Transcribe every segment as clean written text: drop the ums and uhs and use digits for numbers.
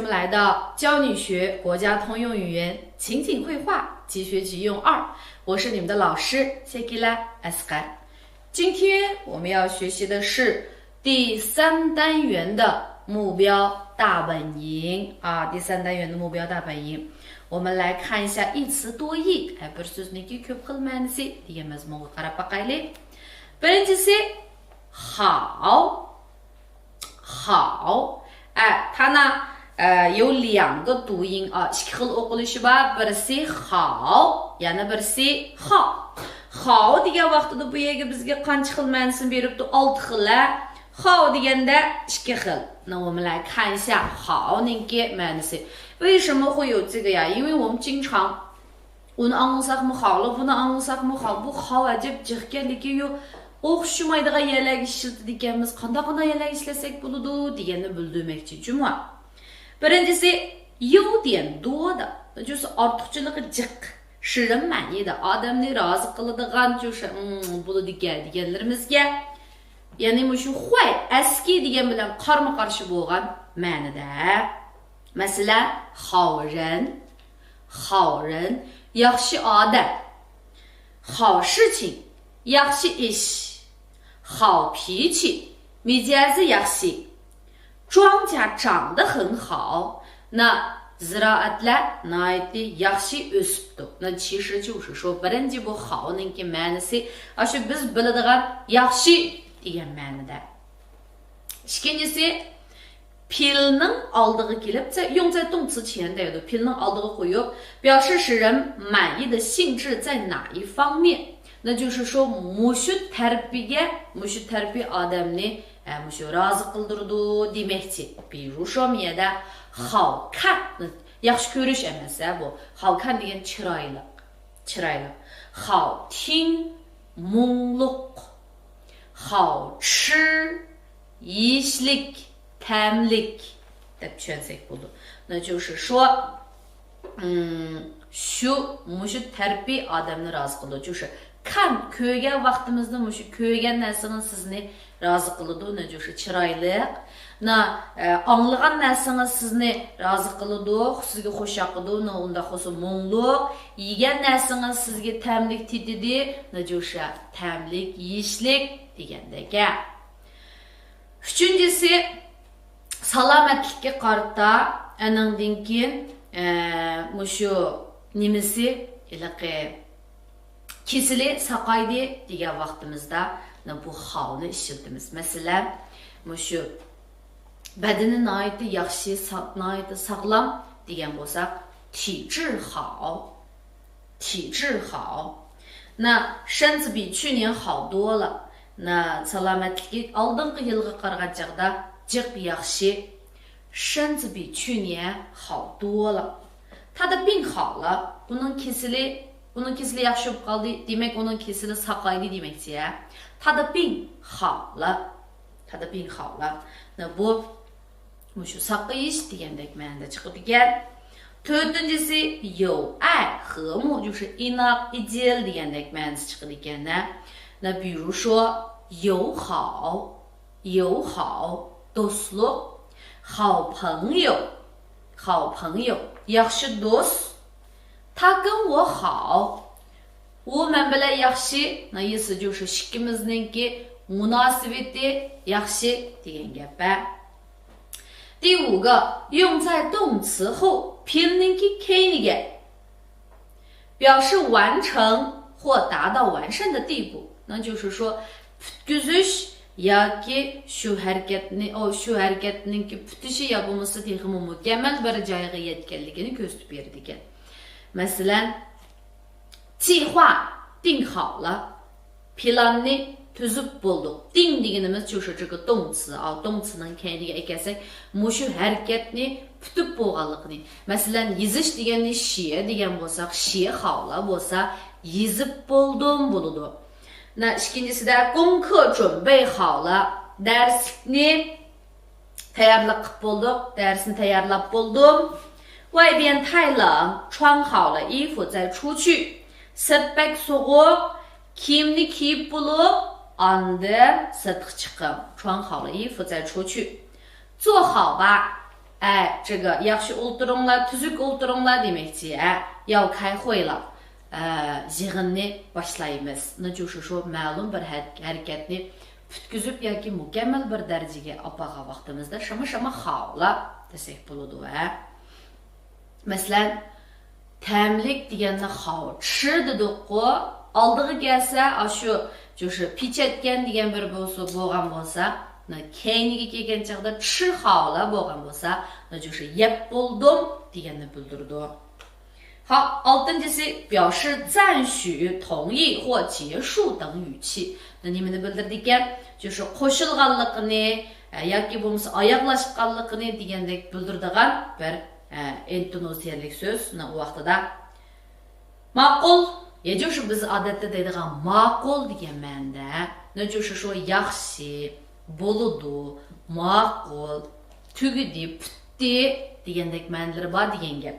们来到教你学国家通用语言情景绘画即学即用2，我是你们的老师 Sekila Asghar。今天我们要学习的是第3单元的目标大本营第3单元的目标大本营。我们来看一下一词多义bir so'zniki ko'p xil ma'nosi degan mazmunga qarab boqaylik. Birinchisi好，它呢有2个读音ikki xil o'qilishi bor. Birisi hao, yana birisi hao. Hao degan vaqtida bu yerga bizga qancha xil ma'nosini beribdi? 6 xil. Hao deganda 2 xil. 那我们来看一下好niki ma'nosi. 为什么会有这个呀？因为我们经常uni anglsaqmi hao, buni anglsaqmi hao, bu hao ajib jiqga lekin yo'q o'xshamaydigan yerlarga ishlatadi ekanmiz. Qanday yerlarga ishlasak bo'ladi deganni bildirmoqchi juma. Birincisi 优点多的，那就是 ortiqchiligi jiq, 使人满意的, odamni rozi qiladigan, 就是bo'ladigan deganlarimizga, ya'ni shu hoy, eski degan bilan qarama-qarshi bo'lgan ma'noda. Masalan, 好人, yaxshi odam, 好事情, yaxshi ish, 好脾气, mijazi yaxshi, 庄稼长得很好，那 ziraatlar naiti yaxshi o'sibdi. 那其实就是说 birinchi bu ha'ningki ma'nosi shu biz biladigan yaxshi degan ma'noda. Ikkinchisi pilning oldiga kelib, 用在动词前的pilning oldiga qo'yib 表示使人满意的性质在哪一方面，那就是说 mushu tarbiya odamni mushu rozi qildirdi demakchi. 比如说 bu yerda 好看 yaxshi ko'rish emas bu. 好看 degan chiroyli. 好听 mungluq. 好吃 yeyishlik, ta'mlik deb tushunsak bo'ladi. 那就是说mushu tarbiya odamni rozi qiladi. 就是看 ko'rgan vaqtimizda mushu ko'rgan narsani sizni rozi qiladi, ne就是chiroyli. Anglagan narsangiz sizni rozi qiladi, sizga xush yoqadi, unda xusu mungluq. Yegan narsangiz sizga ta'mlik tetadi, ne就是ta'mlik, yeyishlik degandek. Uchinchisi salomatlikka qarata, andan keyin mushu nimasi ilaqi kesili saqaydi degan vaqtimizda bu ha'ni ishlatamiz. Masalan, mushu badani nihoyatda yaxshi, nihoyatda sog'lom degan bo'lsak, 体质好. 身子比去年好多了. salomatlik oldingi yilga qaragan chaqda jiq yaxshi, 身子比去年好多了. 他的病好了, uning kesili yaxshi bo'lib qoldi, demak uning kesili saqaydi demakchi. 他的病好了. Bu mushu saqayish degandek ma'noda chiqadi ekan. To'rtinchisi 有爱和睦, 就是 inoq, ideal degandek ma'nosi chiqadi ekan. 比如说友好 do'stlik, 好朋友 yaxshi do'st. 他跟我好, u men bilan yaxshi, 那意思就是 ikkimizningki munosabati yaxshi degan gap. 第5个用在动词后 pilningki keyniga, 表示完成或达到完善的地步. 那就是说 putuzish yoki shu harakatningki putishi ya bo'lmasa texmi mukammal bir joyga yetganligini ko'rsatib berdi ekan. Masalan, 计划定好了, planni tuzib bo'ldik. 定 deganimiz 就是这个动词动词ning keyniga ekansak, mushu harakatni putib bo'lganligini. Masalan, yizish deganni she degan bo'lsak, she 好了 bo'lsa, yezib bo'ldim bo'ladi. Ikkinchisida 功课准备好了, darsni tayyorlab bo'ldik, darsni tayyorlab bo'ldim. 外边太冷, 穿好了衣服再出去. Sirtbak so'g'ib, kiyimni kiyib bo'lib, andin sirtqa chiqib. 穿好了衣服再出去. 做好吧,这个yaxshi o'ltiringlar, tuzuk o'ltiringlar demekçi. 要开会了. Yig'inni boshlaymiz. 那就是说 ma'lum bir harakatni putkizib yoki mukammal bir darajaga olib borgan vaqtimizda shama hao了 desak bo'ladi. Masalan, ta'mlik deganda hao chi dedik-ku. Oldiga kelsa, shu 就是 pechatgan degan bir bo'lgan bo'lsa, keyingi kelgan chaqda chi hao了 bo'lgan bo'lsa, 那就是 yeb bo'ldim deganni bildirdi. 好，6-ncisi 表示赞许、同意或结束等语气。那你们的bildirdigan 就是qo'shilganligini yoki bo'lmasa oyoqlashganligini degandek bildiradigan bir intonasiyalik so'z. U vaqtida ma'qul, 也就是biz odatda deydigan ma'qul degan ma'noda. 那就是说 yaxshi, bo'ludi, ma'qul, tugidi, putdi degandek ma'nolari bor degan gap.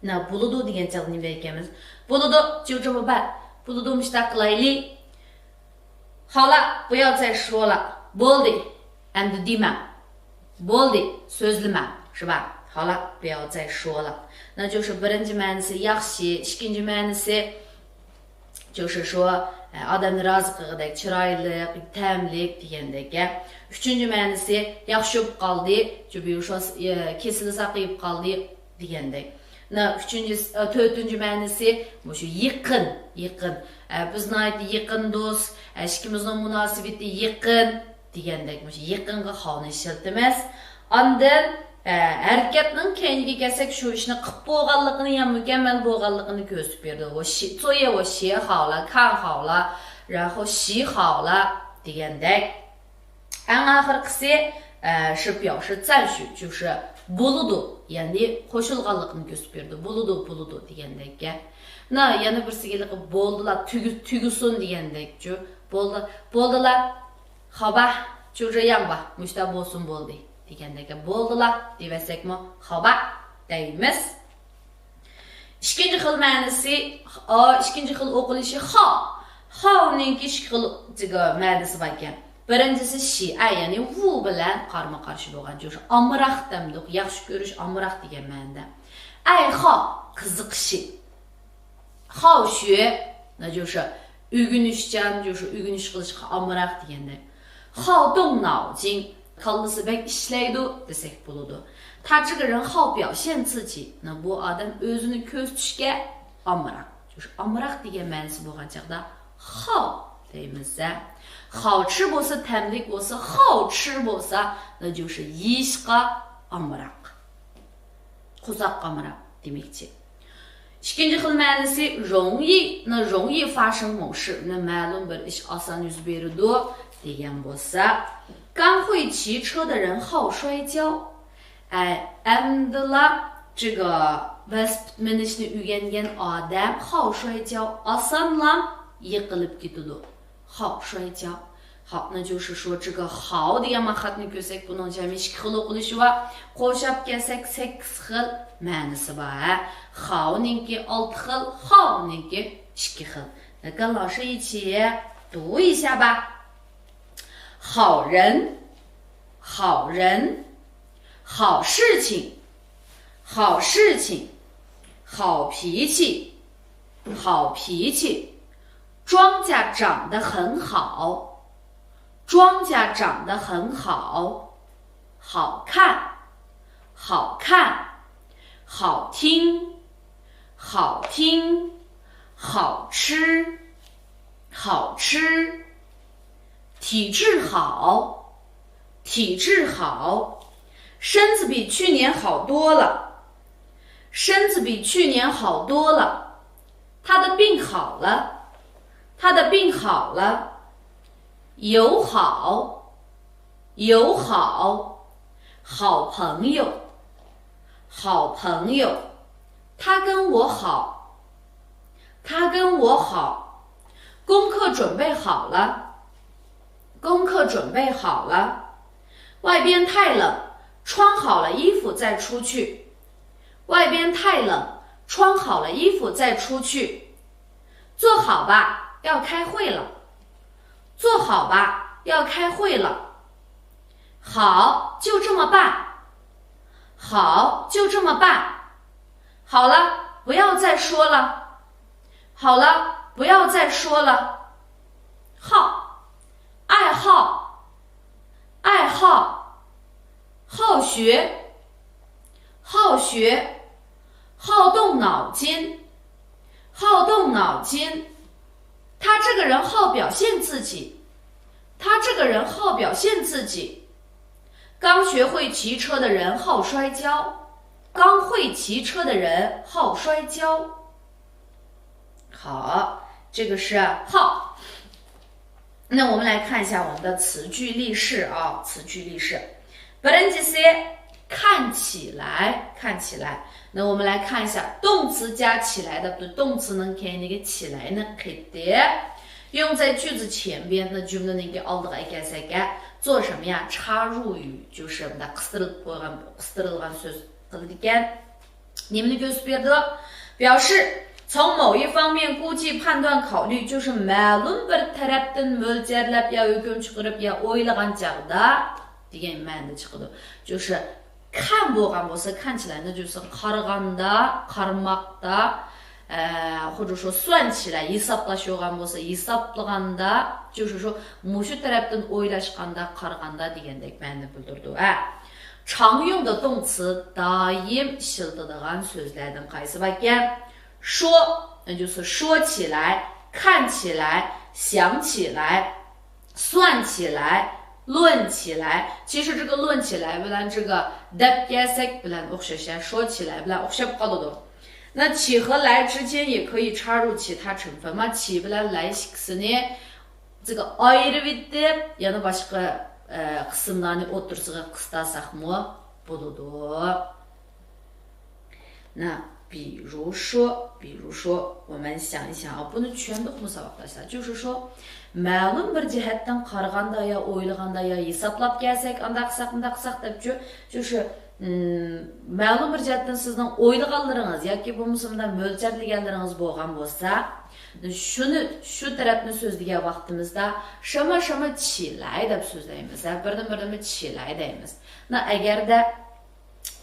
那 bo'ludi degan chaqda nima deymiz? Bo'ludi, 就这么办. Bo'ludi mushtaq qilaylik. 好了，不要再说了. Bo'ldi, endi deyman. Bo'ldi, so'zlama, 是吧? 好了，不要再说了. 那就是 birinchi ma'nosi yaxshi, ikkinchi ma'nosi 就是说 odamni rozi qilgandek, chiroyli, ta'mlik degandek. Uchinchi ma'nosi yaxshi bo'lib qoldi, kesilib saqayib qoldi degandek. To'rtinchi ma'nosi shu yaqin. Bizni aytdi yaqin do'st, ikkimizning munosabati yaqin degandek. Shu yaqinga honi ishlatamiz. Ondan harakatning keyinga kelsak, shu ishni qilib bo'lganligini, ham mukammal bo'lganligini ko'rsatib berdi. 作业我写好了, 看好了, 然后洗好了 degandek. oxirgisi 是表示赞许，就是 bo'ludi, ya'ni qo'shilganligini ko'rsatib berdi. Bo'ludi degandek. Yana birsiga bo'ldilar, tugusin degandek-chu. Bo'ldilar. Xo'ba, 就这样吧, mushta bo'lsin bo'ldi degandek. Bo'ldilar deysakmi, xo'ba deymiz. Ikkinchi xil ma'nosi, ikkinchi xil o'qilishi hao. Haoning ikki xil ma'nosi bor ekan. Birinchisi shi'a, ya'ni vu bilan qarama-qarshi bo'lgan,就是amraq demdik, yaxshi ko'rish, amraq degan ma'noda. Ay hao, qiziqishi. Hao xue, 那就是o'rganishchan, 就是o'rganish qilishga amraq deganda. Hao dong脑筋, kallasi bek ishlaydi desak bo'ladi. 他这个人好表现自己, 那bu odam o'zini ko'rsatishga amraq, 就是 amraq degan ma'nosi bo'lgan chaqda hao deymiz. 好吃bo'lsa, ta'mlik bo'lsa, 好吃bo'lsa, 那就是 yeyishga amraq. Qo'zaq amraq demekçi. Ikkinchi xil ma'nosi 容易, 那容易发生某事, 那 ma'lum bir ish oson yuz beradi degan bo'lsa, 刚会骑车的人好摔跤. Amdila 这个 vesp minishni o'rgangan odam 好摔跤, osonlam yiqilib ketadi. 好摔跤. 好，那就是说这个好degan maqsadni ko'rsak, buning jami 2 xil o'qilishi va qo'shib kelsak 8 xil ma'nosi bor. 好ninki 6 xil, hao ninki 2 xil. 那跟老师一起读一下吧。好人，好人，好事情，好事情，好脾气，好脾气。庄稼长得很好，庄稼长得很好，好看，好看，好听，好听，好吃，好吃。体质好，体质好，身子比去年好多了，身子比去年好多了。他的病好了，他的病好了。友好，友好，好朋友，好朋友。他跟我好，他跟我好。功课准备好了，功课准备好了。外边太冷，穿好了衣服再出去。外边太冷，穿好了衣服再出去。坐好吧，要开会了。坐好吧，要开会了。好，就这么办。好，就这么办。好了，不要再说了。好了，不要再说了。好，爱好，爱好，好学，好学，好动脑筋，好动脑筋。他这个人好表现自己，他这个人好表现自己。刚学会骑车的人好摔跤，刚会骑车的人好摔跤。好，这个是好。那我们来看一下我们的词句例式啊，词句例式。Berendise看起来，看起来。那我们来看一下动词加起来的，动词能看那个起来呢，可以的，用在句子前边。那就那个 aldığa gelsə做什么呀？插入语，就是我们的 qıstırılgan söz qılırken немni gösterdi，表示从某一方面估计、判断、考虑，就是 ma'lum bir tarafdan mo'ljarlab ya hukm chiqarib ya o'ylagan chaqda degan ma'noda chiqadi，就是看bo'lgan bo'lsa，看起来那就是 qaraganda qarmoqda，或者说算起来 hisoblashgan bo'lsa hisoblaganda，就是说mushu tarafdan o'ylashganda qaraganda degandek ma'no bildirdi。常用的动词 daim ishlatadigan so'zlardan qaysi ekan？说，那就是说起来、看起来、想起来、算起来、论起来。其实这个论起来bilan这个 deb kelsak bilan o'xshash，说起来bilan o'xshab qoladi。那起和来之间也可以插入其他成分嘛？起bilan来ikkisini这个 ayirib etib yana boshqa qismlarni o'rtasiga qistasaqmi bo'ladi。那比如说，我们想一想啊，不能全都musobaqalashlar，就是说ma'lum bir jihatdan qaraganda ya o'ylaganda ya hisoblab kelsak anda qilsak deb就是ma'lum bir jihatdan sizning o'ylaganlaringiz yoki bo'lmasa mo'ljallanganlaringiz bo'lgan bo'lsa shuni shu tarafni so'zlagan vaqtimizda shama chilay deb so'zlaymiz, birdan chilay deymiz. Agarda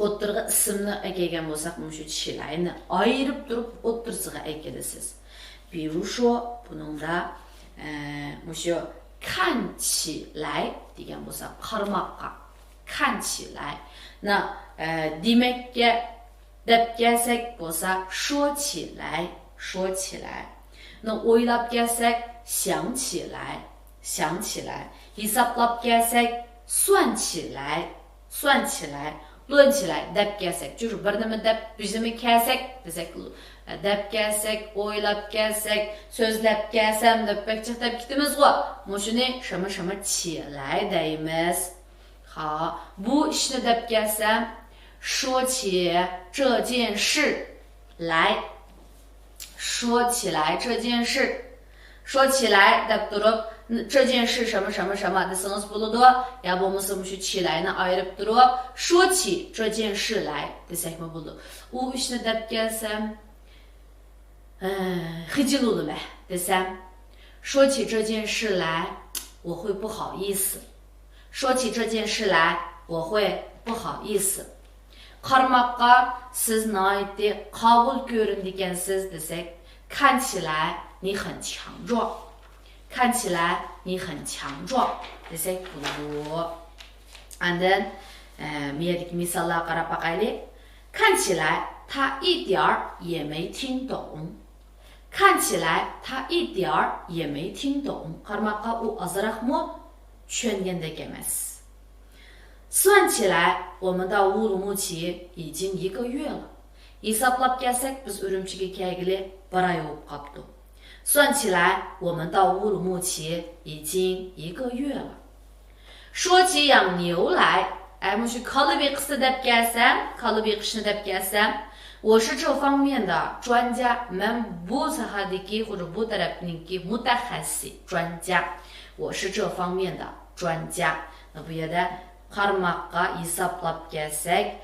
o'ttirg'i ismni aytgan bo'lsak, shu chilayni ayirib turib o'ttirsiga aytasiz. 比如说 buningda shu 看起来 degan bo'lsa qarmoqqa 看起来。那demakga deb kelsak bo'lsa 说起来。那 o'ylab kelsak 想起来。hisoblab kelsak 算起来。论起来 deb kelsak 就是 bir nima deb bizmi kelsak desak deb kelsak o'ylab kelsak so'zlab kelsam deb bekchiqtab ketamiz-ku. Mushuni shama起来 deymiz. 好，bu ishni deb kelsam 说起这件事来。说起来这件事，说起来 deb turib这件事什么desangiz bo'ladi. Ya bo'lmasa shu chilayni ayirib turib 说起这件事来 desakmi bo'ladi. U ishni deb kelsam hijilulma desam 说起这件事来我会不好意思。说起这件事来我会不好意思。qarmoqqa siz nihoyatda qabul ko'rindigansiz desak 看起来你很强壮。看起来你很强壮 desak bo'ladi. And then miyadagi misollar qarab boqaylik. 看起来他一点儿也没听懂。看起来他一点儿也没听懂。qarmoqqa u ozroqmi tushungandek emas. 算起来我们到乌鲁木齐已经1个月了。hisoblab kelsak biz Urumchiga kelgili 1 oy bo'lib qolibdi. 算起来我们到乌鲁木齐已经1个月了。说起养牛来shu qolib yiqishni deb kelsam 我是这方面的专家。men bu sohadagi 或者 bu tarafniki mutaxassis 专家。我是这方面的专家。那bu yerda qarmoqqa hisoblab kelsak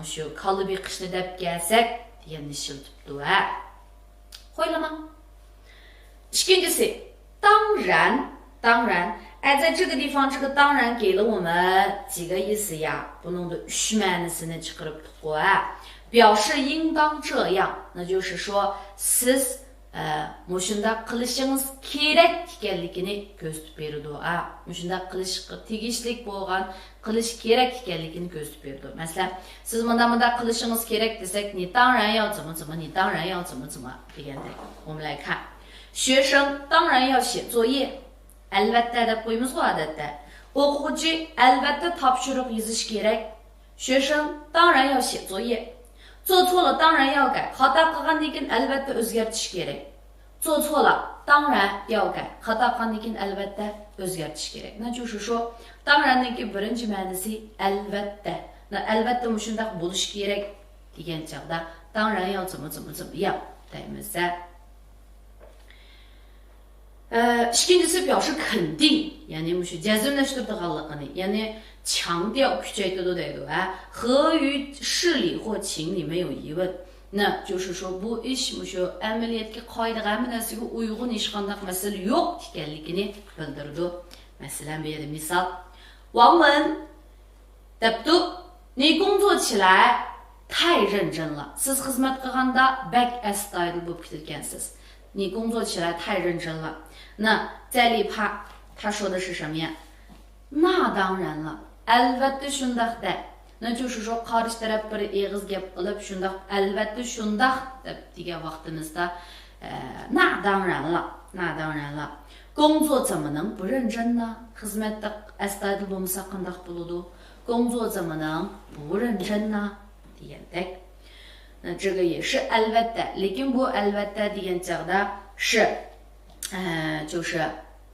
shu qolib yiqishni deb kelsak deganni ishlatibdi. 会了吗？ İkincisi, 当然在这个地方这个当然给了我们几个意思呀，不弄的虚满的是呢这个表示应当这样，那就是说siz mushundaq qilishingiz kerak ekanligini ko'rsatib berdi. Mushundaq qilishga tegishli bo'lgan, qilish kerak ekanligini ko'rsatib berdi. Masalan, siz bunda qilishingiz kerak desak,你当然要怎么怎么，你当然要怎么怎么 degandek. 我们来看，学生当然要写作业. Albatta deb qo'yamiz odatda. O'quvchi albatta topshiriq yozish kerak. 学生当然要写作业。做错了当然要改. Xato qilgandan keyin albatta o'zgartirish kerak. 做错了当然要改. Xato qilgandan keyin albatta o'zgartirish kerak. 那就是说, 当然dagi birinchi ma'nosi albatta. Albatta shunday bo'lishi kerak degan chog'da 当然要怎么怎么怎么样 deymiz. İkincisi 表示肯定, ya'ni shu jazmlashtirganligini, ya'ni 强调 kuchaytirdi deydi. 和与事理或情里没有疑问. 那就是说 bu ish shu amaliyotga qoidaga hamma narsaga uyg'un hech qanday masala yo'q ekanligini bildirdi. Masalan, bu yerda misol. 王文 debdi, 你工作起来太认真了. Siz xizmat qilganda bak astoydil bo'lib ketgansiz. 你工作起来太认真了. 那在里帕他说的是什么呀？那当然了 albatta shundaq da. 那就是说 qarshi taraf bir eg'iz gap qilib shundaq albatta shundaq deb degan vaqtimizda 那当然了 那当然了 工作怎么能不认真呢？ xizmatda astoydil bo'lmasa qandoq bo'ladi? 工作怎么能不认真呢 degandek. 那这个也是 albatta, lekin bu albatta degan chog'da 是就是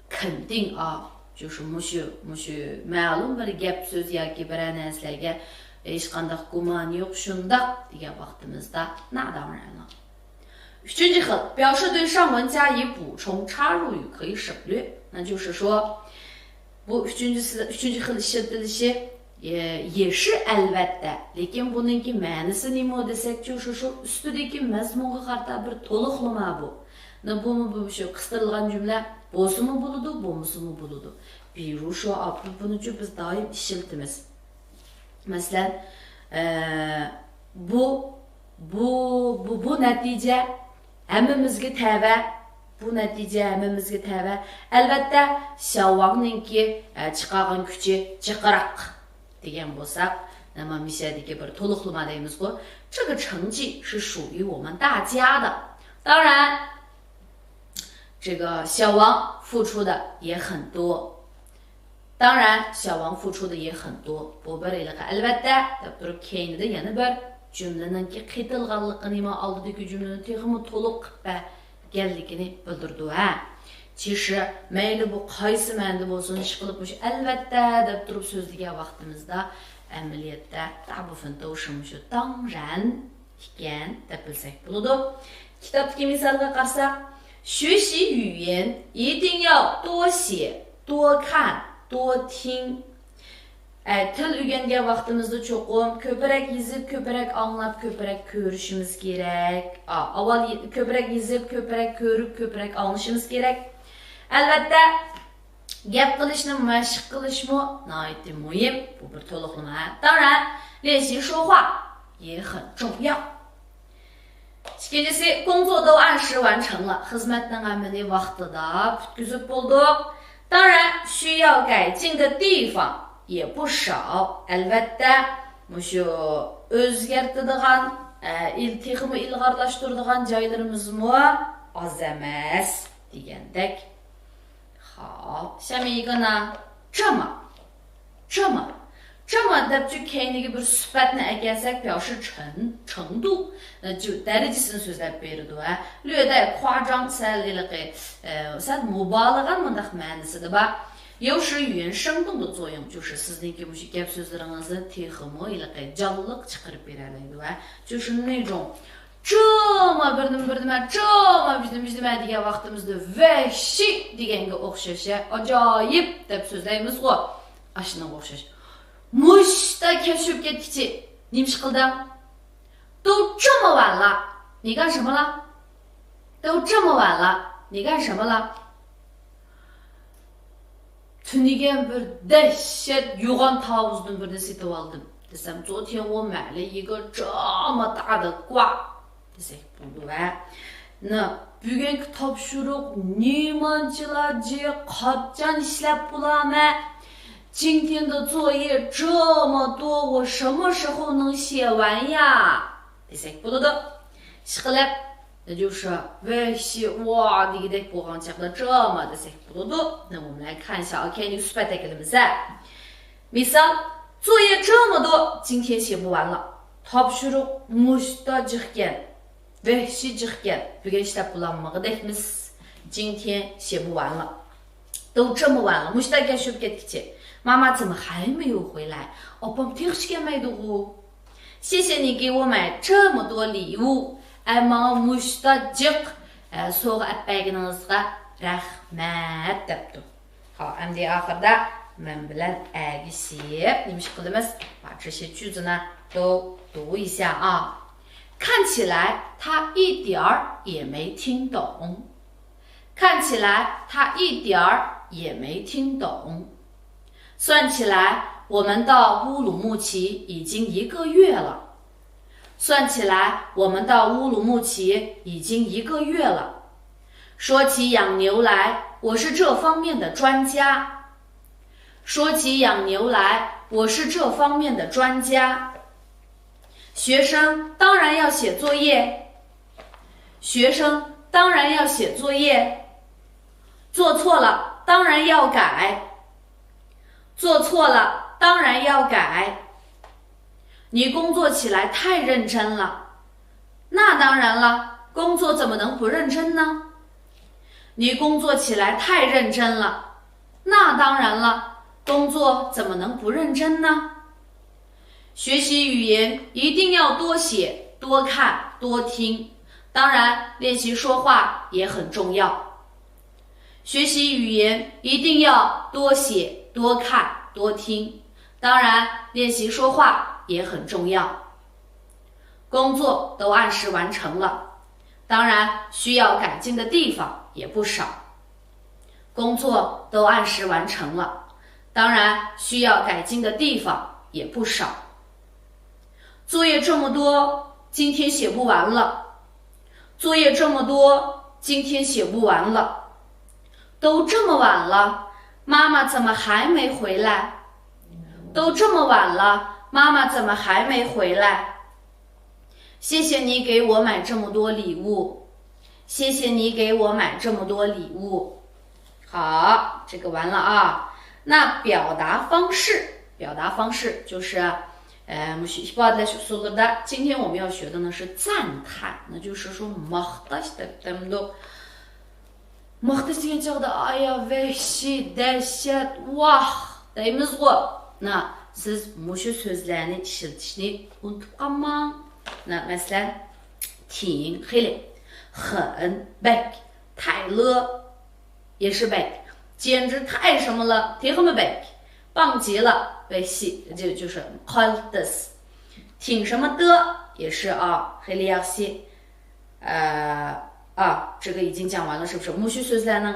肯定啊, 就是mushu ma'lum bir gap so'z yoki bir narsalarga hech qanday gumon yo'q shundoq degan vaqtimizda 那当然了. Üçüncü xil, 表示对上文加以补充插入语可以省略. 那就是说 bu üçüncü xil ishlatilishi也是 albatta, lekin buningki ma'nosi nima desak, 就是说 ustidagi mazmunga qarata bir to'liqlama bu. Bu shu qisqarilgan jumla bo'lsa-mu bo'ladi, bo'lmasa-mu bo'ladi. 比如说 buni biz doim ishlatamiz. Masalan, bu natija hammamizga tava. Bu natija hammamizga tava. Albatta, Xiaowangninki chiqargan kuchi jiqroq degan bo'lsak, nima misadagi bir to'liqlama deymiz-ku. 这个成绩是属于我们大家的. 当然这个小王付出的也很多. 当然小王付出的也很多. Bu bir ilaqa albatta deb turib keyinida yana bir jumlaningki qaytilganligini, nima oldidagi jumlani texmi to'liq qilganligini bildirdi. 其实 mayli bu qaysi ma'noda bo'lsin, ish qilib shu albatta deb turib so'zlagan vaqtimizda amaliyotda ta'bufin tavshim shu 当然 ekan deb bilsak bo'ladi. Kitobdagi misolga qarasak, 学习语言一定要多写、多看、多听. Til o'rgangan vaqtimizda cho'qim ko'proq yozib, ko'proq anglab, ko'proq ko'rishimiz kerak. Avval ko'proq yozib, ko'proq ko'rib, ko'proq anglashimiz kerak. Albatta, gap qilishni mashq qilishmi nihoyatda muhim. Bu bir to'liqlama. 当然，练习说话也很重要. İkincisi, 工作都按时完成了. Xizmatning amaliy vaqtida bitkazib bo'ldik. 当然，需要改进的地方也不少. Albatta, shu o'zgartiradigan, texmi ilg'orlashtiradigan joylarimizmi oz emas degandek. Xo'p, 下面一个呢，这么 deb keyingi bir sifatni ekelsak 表示程度, 就 darajasini so'zlab berdi. 略带夸张, sal mubolag'a mundaq ma'nosida bor. 有使语言生动的作用, 就是sizningki shu gap so'zlaringizni texmi jonliq chiqarib beradi. 就是那种这么bir nima, 这么bir nima degan vaqtimizda vahshi deganga o'xshash, ajoyib deb so'zlaymiz-ku. Ashunga o'xshash. Mushta kashib ketkichi, nima ish qilding? 都这么晚了，你干什么了？都这么晚了，你干什么了？ Tunigen bir dehşet yugan tavuzdan birini setip aldım. Desem 昨天我买了一个这么大的瓜 desek buldu ve bugungi topshiriq nemanchilarga qachon ishlab bo'lame 今天的作业这么多我什么时候能写完呀 desek bo'ladi. Ishqilib那就是微细哇degidek bo'lgan chaqda 这么 desek bo'ladi. 那我们来看一下 OK 你 suhbatdagilarimiz. Misal 作业这么多今天写不完了 topshiriq mushta jiqgan vahshiy jiqgan bugun ishlab bo'lolmag'idekmiz 今天写不完了都这么晚了 mushtaga tushib ketkichi 妈妈怎么还没有回来 opam texsh kelmaydi-ku 谢谢你给我买这么多礼物 ammo mushta jiq so'g'a appaginingizga rahmat debdi. hop endi oxirida men bilan agishib nima ish qilamiz 把这些句子呢都读一下啊 看起来他一点儿也没听懂 看起来他一点儿也没听懂 算起来我们到乌鲁木齐已经1个月了 算起来我们到乌鲁木齐已经1个月了 说起养牛来我是这方面的专家 说起养牛来我是这方面的专家 学生当然要写作业 学生当然要写作业 做错了当然要改 做错了当然要改 你工作起来太认真了 那当然了 工作怎么能不认真呢 你工作起来太认真了 那当然了 工作怎么能不认真呢 学习语言一定要多写多看多听 当然练习说话也很重要 学习语言一定要多写多看多听 当然练习说话也很重要 工作都按时完成了 当然需要改进的地方也不少 工作都按时完成了 当然需要改进的地方也不少 作业这么多 今天写不完了 作业这么多 今天写不完了 都这么晚了 妈妈怎么还没回来 都这么晚了 妈妈怎么还没回来 谢谢你给我买这么多礼物 谢谢你给我买这么多礼物 好，这个完了啊 那表达方式就是今天我们要学的呢是赞叹 那就是说 maqtash degan chog'da aya vahshiy dahshat vah deymizg'u na siz mushu so'zlarni ishlatishni unutib qolmang masalan挺 xili 很 bek 太了 也是 bek 简直太什么了 挺什么 bek 棒极了 vahshiy 就是 qaltis 挺什么的也是啊 xili yaxshi 这个已经讲完了是不是 mushu so'zlarning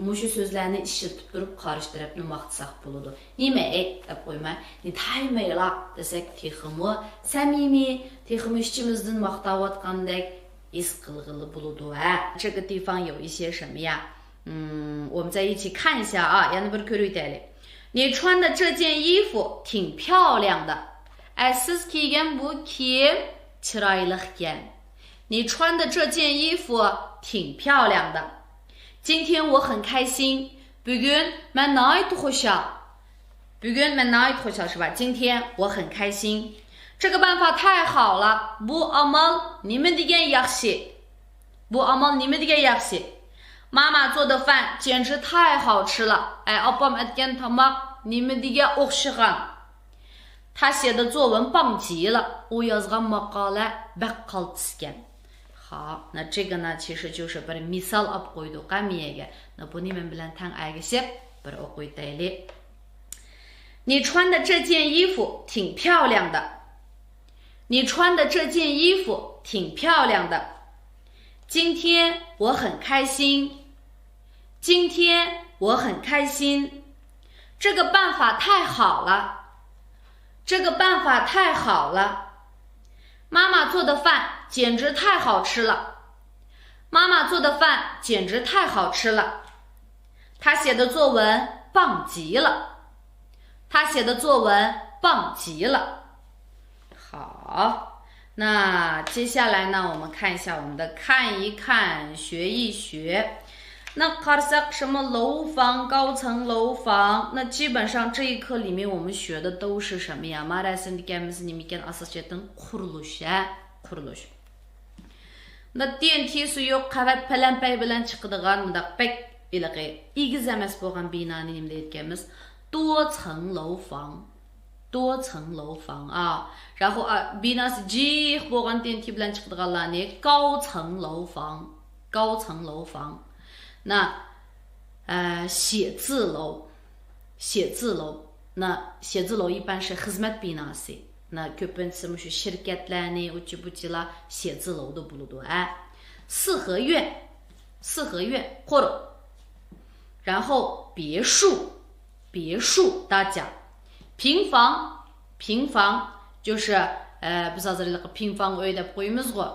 mushu so'zlarni ishlatib turib qarshi tarafni maqtsak bo'ladi 你美 deb qo'ymay 你太美了 desak texmi samimiy texmi ishchimizdan maqtayotgandek his qilg'ili bo'ladi 这个地方有一些什么呀我们再一起看一下啊 yana bir ko'raylik 你穿的这件衣服挺漂亮的 siz kiygan bu kiyim chiroyli ekan 你穿的这件衣服挺漂亮的 今天我很开心 bugun men nihoyat xushal bugun men nihoyat xushal 是吧 今天我很开心 这个办法太好了 bu amal nima degan yaxshi bu amal nima degan yaxshi 妈妈做的饭简直太好吃了 opam aytgan tomoq nima degan o'xshagan 他写的作文棒极了 u yozgan maqola baqqaltis ekan 好 那这个呢其实就是bir misol olib qo'ydik miyaga 那buni men bilan tang agishib bir o'qib o'taylik 你穿的这件衣服挺漂亮的 你穿的这件衣服挺漂亮的 今天我很开心 今天我很开心这个办法太好了，这个办法太好了。妈妈做的饭简直太好吃了，妈妈做的饭简直太好吃了。他写的作文棒极了，他写的作文棒极了。好，那接下来呢，我们看一下我们的看一看学一学。那卡萨什么楼房，高层楼房，那基本上这一课里面我们学的都是什么呀？马来西亚你们跟阿斯杰登kuruluş。那电梯suyu qavat bilan pay bilan chiqadigan mundaq bek iliqi egiz emas bo'lgan binoni nima deyotganmiz? 多层楼房。多层楼房啊，然后binasi jiq bo'lgan电梯 bilan chiqadiganlarni 高层楼房，高层楼房。那写字楼，写字楼，那写字楼一般是 xizmat binasi。那ko'pincha mushu shirkatlarni uchi-buchilar写字楼都bo'ladi。四合院，四合院或者，然后别墅，别墅大家。平房，平房就是不知道这里那个平房uyda qo'ymizg'u，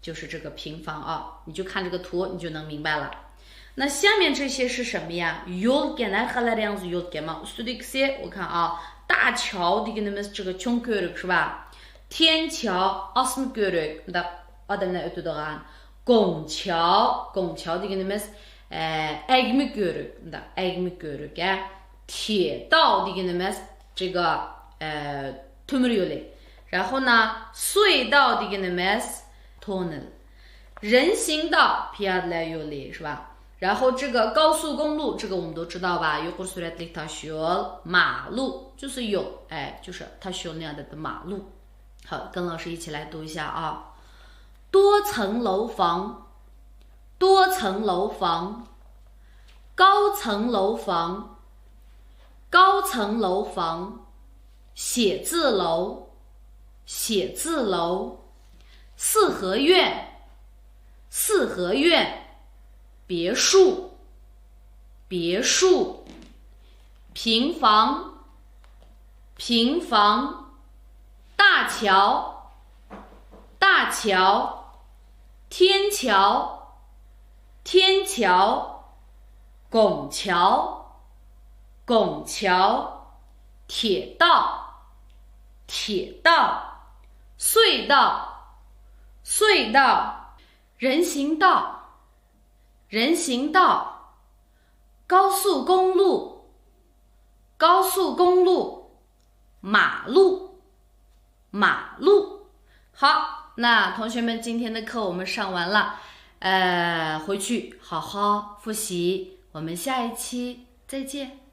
就是这个平房啊，你就看这个图你就能明白了。那下面这些是什么呀？yo'lga narxalaringiz yo'lga嘛，ustidagisi我看啊，大桥deganimiz这个cho'ng ko'rik是吧？天桥 osma ko'rik unda odamlar o'tadigan，拱桥，拱桥deganimiz agmi ko'rik unda agmi ko'rik啊。铁道deganimiz这个temir yo'li，然后呢隧道deganimiz tunnel， 人行道 piyodalar yo'li是吧？然后这个高速公路，这个我们都知道吧？yuqori suratli toshyo'l， 马路就是有，就是toshyo'l那样的马路。好，跟老师一起来读一下啊。多层楼房，多层楼房，高层楼房。高层楼房，写字楼，写字楼，四合院，四合院，别墅，别墅，平房，平房，大桥，大桥，天桥，天桥，拱桥。拱桥，铁道，铁道，隧道，隧道，人行道，人行道，高速公路，高速公路，马路，马路。好，那同学们今天的课我们上完了，回去好好复习，我们下一期再见。